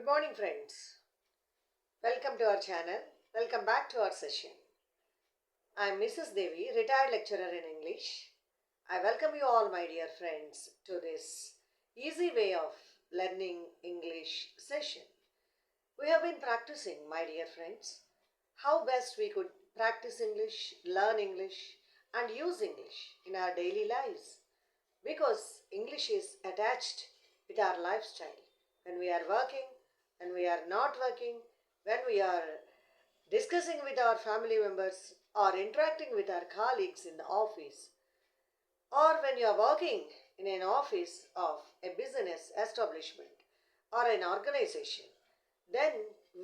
Good morning, friends. Welcome to our channel. Welcome back to our session. I am Mrs. Devi, retired lecturer in English. I welcome you all, my dear friends, to this easy way of learning English session. We have been practicing, my dear friends, how best we could practice English, learn English, and use English in our daily lives. Because English is attached with our lifestyle. When we are working, when we are not working, when we are discussing with our family members or interacting with our colleagues in the office, or when you are working in an office of a business establishment or an organization, then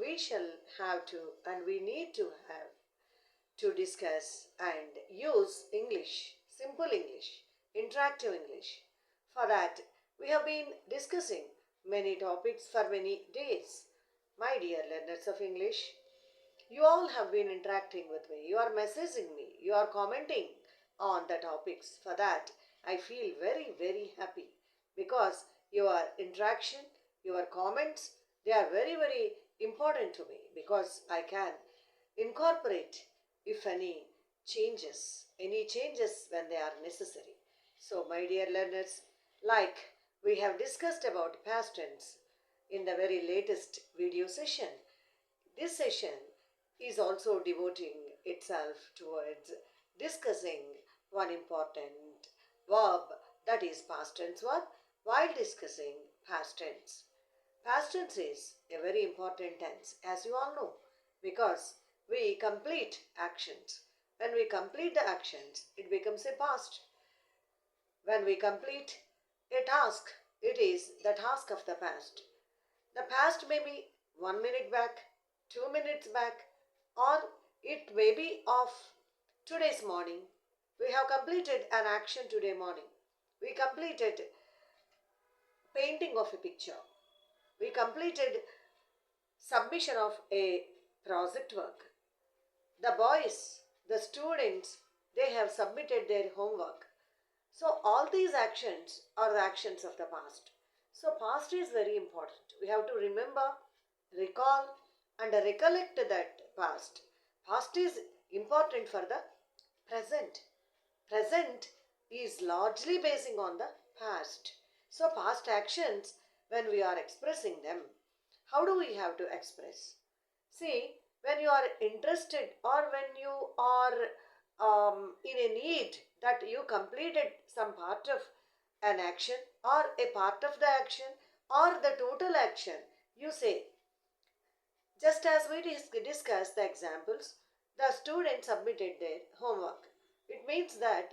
we shall have to and we need to have to discuss and use English, simple English, interactive English. For that, we have been discussing many topics for many days. My dear learners of English, you all have been interacting with me. You are messaging me. You are commenting on the topics. For that, I feel very, very happy because your interaction, your comments, they are very, very important to me because I can incorporate if any changes when they are necessary. So, my dear learners, like we have discussed about past tense in the very latest video session, this session is also devoting itself towards discussing one important verb, that is past tense verb, while discussing past tense. Past tense is a very important tense, as you all know, because we complete actions. When we complete the actions, it becomes a past. When we complete a task, it is the task of the past. The past may be 1 minute back, 2 minutes back, or it may be of today's morning. We have completed an action today morning. We completed painting of a picture. We completed submission of a project work. The boys, the students, they have submitted their homework. So all these actions are the actions of the past. So past is very important. We have to remember, recall, and recollect that past. Past is important for the present. Present is largely basing on the past. So past actions, when we are expressing them, how do we have to express? See, when you are interested or when you are in a need that you completed some part of an action or a part of the action or the total action, you say, just as we discussed the examples, the students submitted their homework. It means that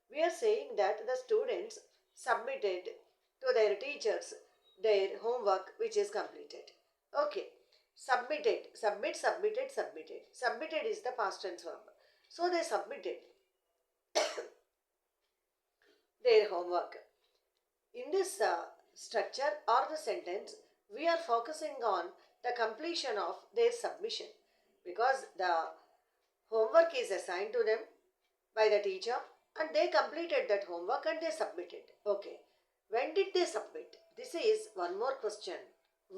we are saying that the students submitted to their teachers their homework which is completed. Okay, submitted, submitted. Submitted is the past tense verb. So they submitted their homework. In this structure or the sentence, we are focusing on the completion of their submission because the homework is assigned to them by the teacher and they completed that homework and they submitted. Okay, when did they submit? This is one more question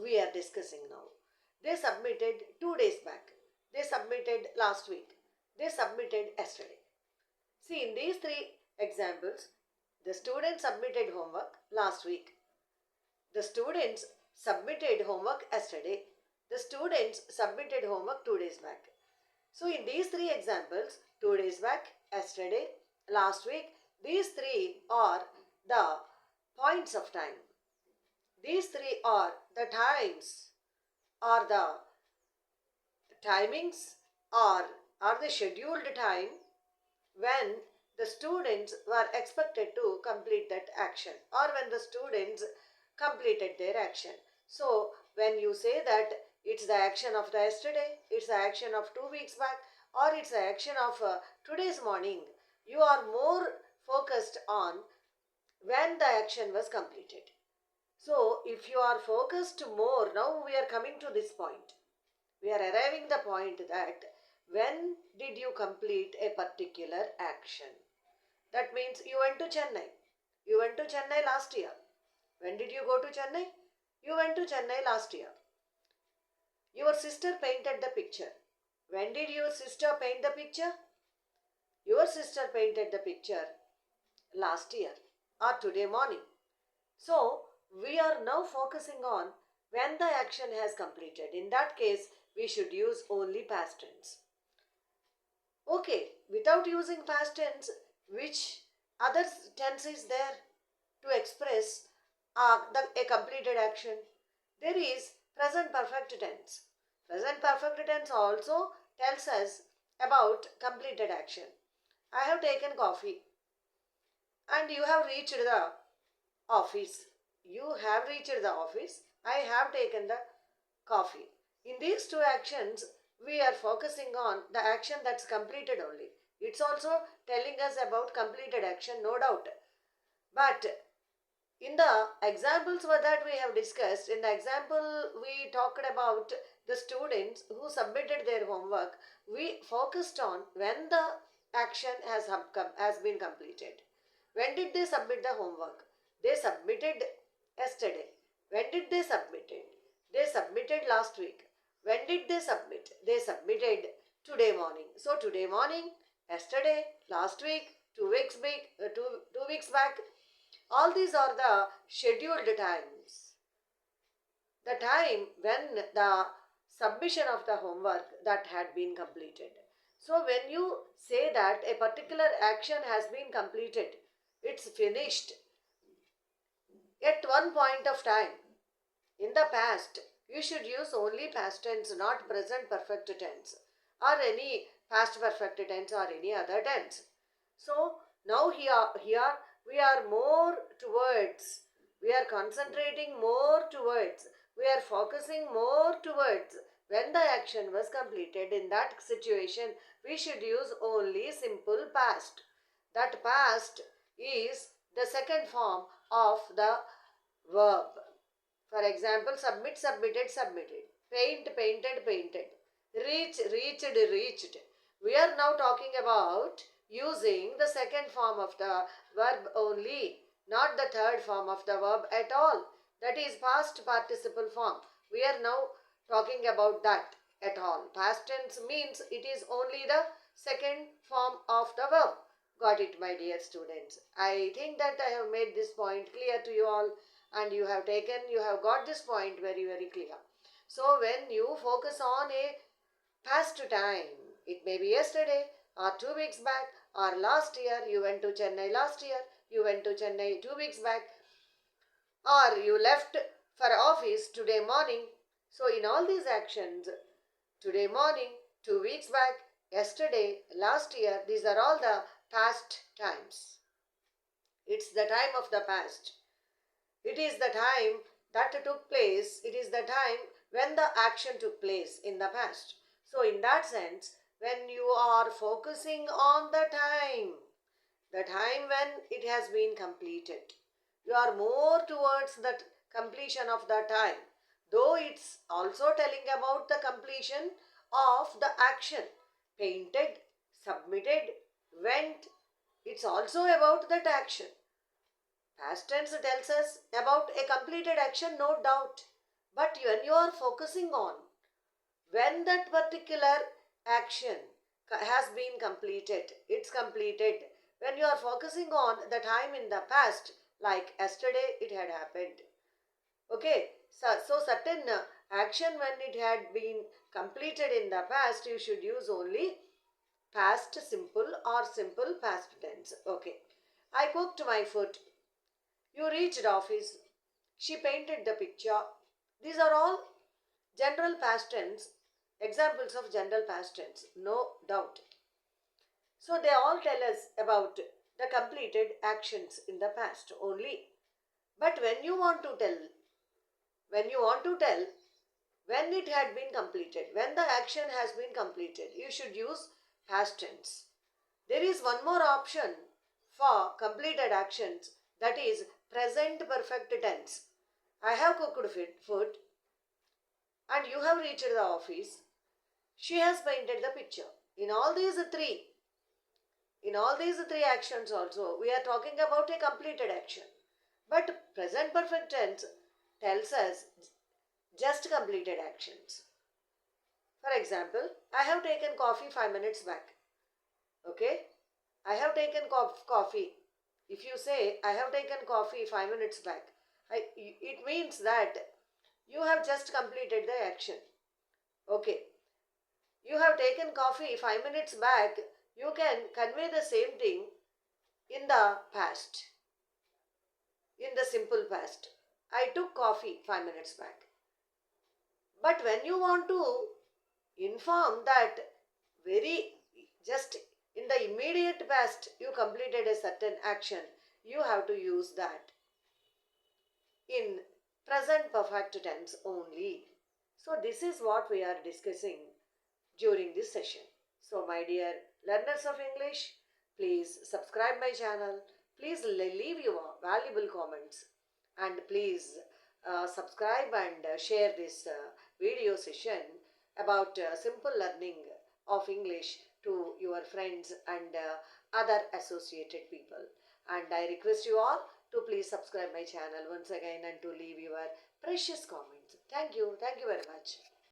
we are discussing now. They submitted 2 days back. They submitted last week. They submitted yesterday. See, in these three examples, the students submitted homework last week. The students submitted homework yesterday. The students submitted homework 2 days back. So in these three examples, 2 days back, yesterday, last week, these three are the points of time. These three are the times, or the timings, or the scheduled time when the students were expected to complete that action or when the students completed their action. So when you say that it's the action of the yesterday, it's the action of 2 weeks back, or it's the action of today's morning, you are more focused on when the action was completed. So if you are focused more, now we are coming to this point. We are arriving the point that when did you complete a particular action? That means you went to Chennai. You went to Chennai last year. When did you go to Chennai? You went to Chennai last year. Your sister painted the picture. When did your sister paint the picture? Your sister painted the picture last year or today morning. So, we are now focusing on when the action has completed. In that case, we should use only past tense. Okay, without using past tense, which other tense is there to express a completed action? There is present perfect tense. Present perfect tense also tells us about completed action. I have taken coffee and you have reached the office. You have reached the office. I have taken the coffee. In these two actions, we are focusing on the action that's completed only. It's also telling us about completed action, no doubt. But in the examples that we have discussed, in the example we talked about the students who submitted their homework, we focused on when the action has been completed. When did they submit the homework? They submitted yesterday. When did they submit it? They submitted last week. When did they submit? They submitted today morning. So today morning, yesterday, last week, 2 weeks back, 2 weeks back. All these are the scheduled times. The time when the submission of the homework that had been completed. So when you say that a particular action has been completed, it's finished at one point of time. In the past, you should use only past tense, not present perfect tense or any past perfect tense or any other tense. So now here we are more towards, we are concentrating more towards, we are focusing more towards when the action was completed. In that situation, we should use only simple past. That past is the second form of the verb. For example, submit, submitted, submitted. Paint, painted, painted. Reach, reached, reached. We are now talking about using the second form of the verb only, not the third form of the verb at all. That is past participle form. We are now talking about that at all. Past tense means it is only the second form of the verb. Got it, my dear students? I think that I have made this point clear to you all, and you have got this point very, very clear. So when you focus on a past time, it may be yesterday or 2 weeks back or last year, you went to Chennai last year, you went to Chennai 2 weeks back, or you left for office today morning. So in all these actions, today morning, 2 weeks back, yesterday, last year, these are all the past times. It's the time of the past. It is the time that took place. It is the time when the action took place in the past. So in that sense, when you are focusing on the time when it has been completed, you are more towards the completion of the time. Though it's also telling about the completion of the action. Painted, submitted, went. It's also about that action. Past tense tells us about a completed action, no doubt. But when you are focusing on when that particular action has been completed, it's completed. When you are focusing on the time in the past, like yesterday it had happened. Okay, so certain action when it had been completed in the past, you should use only past simple or simple past tense. Okay, I cooked my food. You reached office. She painted the picture. These are all general past tense, examples of general past tense, no doubt. So they all tell us about the completed actions in the past only. But when you want to tell when it had been completed, when the action has been completed, you should use past tense. There is one more option for completed actions, that is present perfect tense. I have cooked food and you have reached the office. She has painted the picture. In all these three actions also, we are talking about a completed action. But present perfect tense tells us just completed actions. For example, I have taken coffee 5 minutes back. Okay? I have taken coffee. If you say, I have taken coffee 5 minutes back, it means that you have just completed the action. Okay. You have taken coffee 5 minutes back. You can convey the same thing in the past. In the simple past. I took coffee 5 minutes back. But when you want to inform that very just in the immediate past you completed a certain action, you have to use that in present perfect tense only. So this is what we are discussing during this session. So my dear learners of English, please subscribe my channel. Please leave your valuable comments and please subscribe and share this video session about simple learning of English to your friends and other associated people. And I request you all to please subscribe my channel once again and to leave your precious comments. Thank you. Thank you very much.